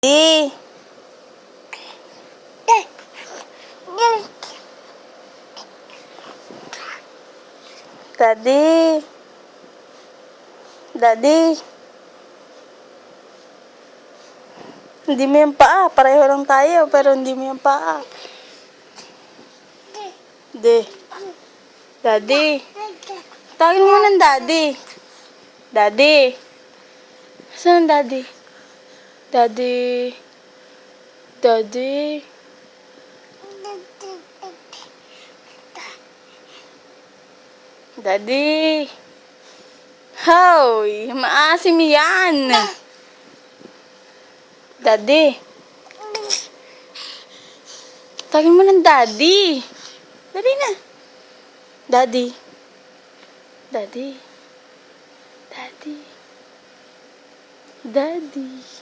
Eh. Daddy. Daddy. Hindi mo yung paa. Pareho lang tayo, pero hindi mo yung paa. Daddy. Daddy. Tawagin mo ng daddy. Daddy. Saan ang daddy? Daddy. Daddy. Daddy. Hoy, maasim yan. Daddy. Tawagin mo ng daddy. Daddy na. Daddy. Daddy. Daddy. Daddy.